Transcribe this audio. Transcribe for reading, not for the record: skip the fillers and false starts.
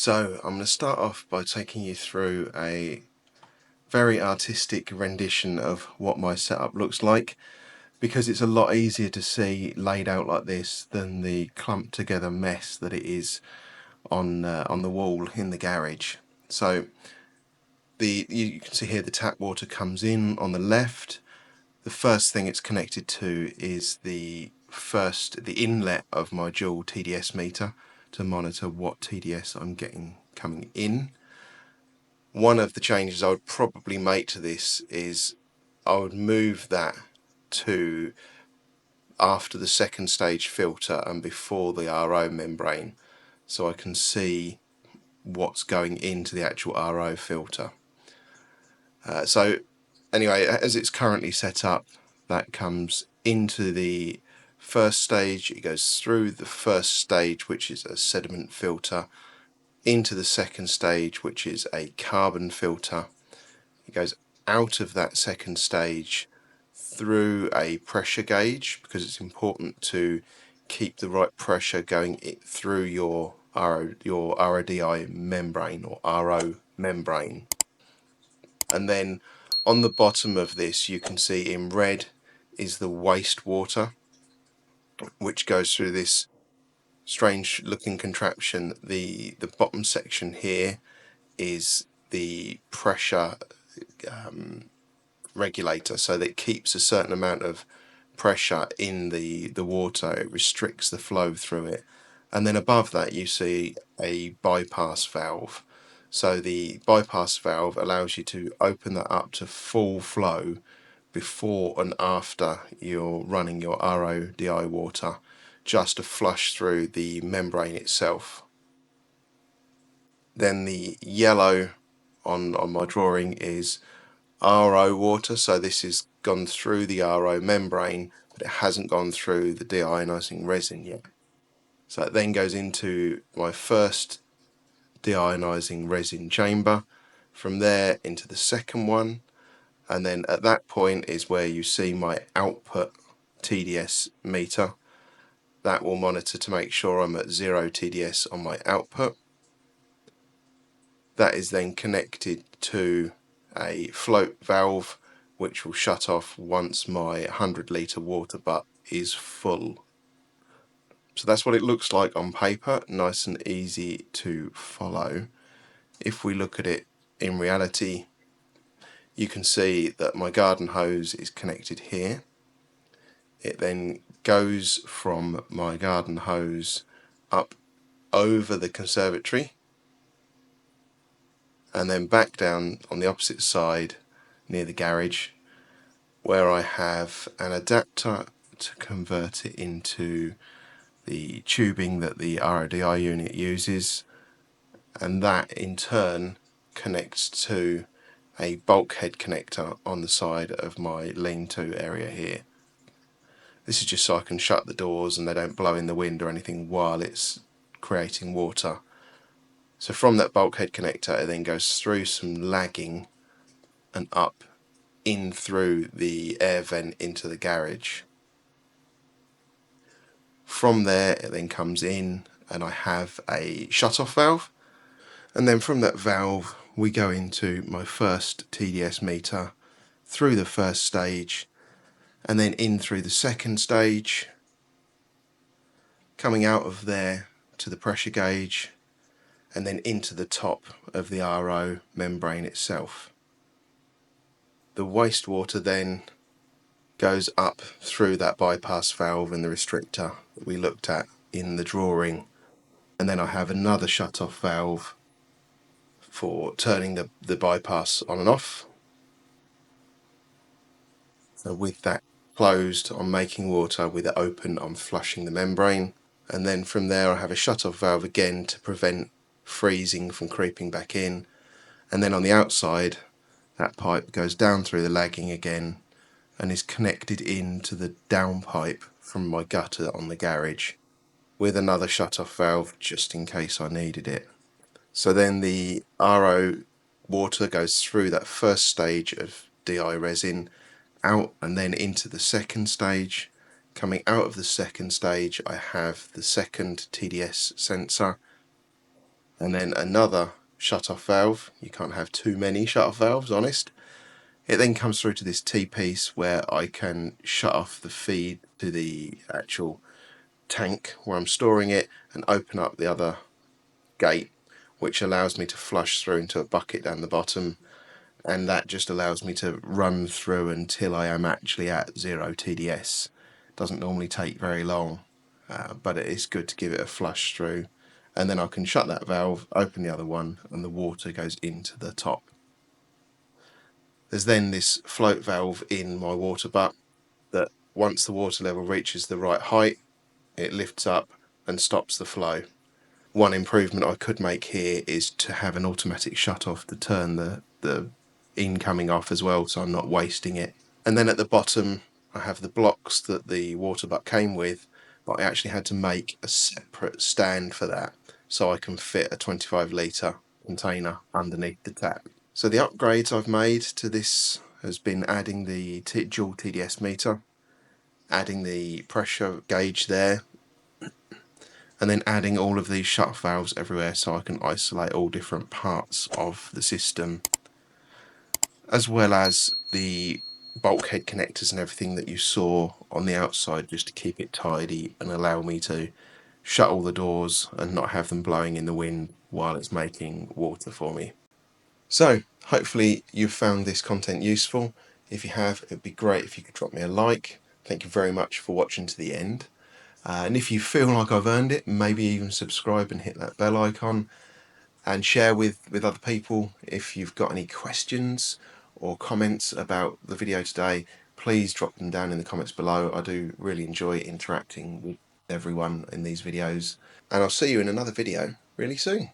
So I'm going to start off by taking you through a very artistic rendition of what my setup looks like, because it's a lot easier to see laid out like this than the clumped together mess that it is on the wall in the garage. So you can see here the tap water comes in on the left. The first thing it's connected to is the inlet of my dual TDS meter to monitor what TDS I'm getting coming in. One of the changes I would probably make to this is I would move that to after the second stage filter and before the RO membrane, so I can see what's going into the actual RO filter. So anyway, as it's currently set up, that comes into the first stage. It goes through the first stage, which is a sediment filter, into the second stage, which is a carbon filter. It goes out of that second stage through a pressure gauge, because it's important to keep the right pressure going through your RODI membrane or RO membrane. And then on the bottom of this, you can see in red is the wastewater, which goes through this strange looking contraption. The bottom section here is the pressure regulator, so that it keeps a certain amount of pressure in the water. It restricts the flow through it. And then above that you see a bypass valve. So the bypass valve allows you to open that up to full flow before and after you're running your RODI water, just to flush through the membrane itself. Then the yellow on my drawing is RO water, so this has gone through the RO membrane, but it hasn't gone through the deionizing resin yet. So it then goes into my first deionizing resin chamber, from there into the second one, and then at that point is where you see my output TDS meter. That will monitor to make sure I'm at 0 TDS on my output. That is then connected to a float valve, which will shut off once my 100-litre water butt is full. So that's what it looks like on paper, nice and easy to follow. If we look at it in reality, you can see that my garden hose is connected here. It then goes from my garden hose up over the conservatory and then back down on the opposite side near the garage, where I have an adapter to convert it into the tubing that the RODI unit uses, and that in turn connects to a bulkhead connector on the side of my lean-to area here. This is just so I can shut the doors and they don't blow in the wind or anything while it's creating water. So from that bulkhead connector, it then goes through some lagging and up in through the air vent into the garage. From there it then comes in and I have a shut-off valve, and then from that valve we go into my first TDS meter through the first stage and then in through the second stage, coming out of there to the pressure gauge and then into the top of the RO membrane itself. The wastewater then goes up through that bypass valve and the restrictor that we looked at in the drawing, and then I have another shut-off valve for turning the bypass on and off. So with that closed, I'm making water. With it open, I'm flushing the membrane, and then from there I have a shut-off valve again to prevent freezing from creeping back in, and then on the outside that pipe goes down through the lagging again and is connected into the downpipe from my gutter on the garage, with another shut-off valve just in case I needed it. So then the RO water goes through that first stage of DI resin, out and then into the second stage. Coming out of the second stage, I have the second TDS sensor, and then another shut-off valve. You can't have too many shut-off valves, honest. It then comes through to this T-piece where I can shut off the feed to the actual tank where I'm storing it and open up the other gate, which allows me to flush through into a bucket down the bottom, and that just allows me to run through until I am actually at 0 TDS. Doesn't normally take very long, but it is good to give it a flush through, and then I can shut that valve, open the other one, and the water goes into the top. There's then this float valve in my water butt that once the water level reaches the right height, it lifts up and stops the flow. One improvement I could make here is to have an automatic shut off to turn the incoming off as well, so I'm not wasting it. And then at the bottom I have the blocks that the water butt came with, but I actually had to make a separate stand for that so I can fit a 25 litre container underneath the tap. So the upgrades I've made to this has been adding the dual TDS meter, adding the pressure gauge there, and then adding all of these shut valves everywhere so I can isolate all different parts of the system, as well as the bulkhead connectors and everything that you saw on the outside, just to keep it tidy and allow me to shut all the doors and not have them blowing in the wind while it's making water for me. So hopefully you've found this content useful. If you have, it'd be great if you could drop me a like. Thank you very much for watching to the end. And if you feel like I've earned it, maybe even subscribe and hit that bell icon, and share with other people. If you've got any questions or comments about the video today, please drop them down in the comments below. I do really enjoy interacting with everyone in these videos, and I'll see you in another video really soon.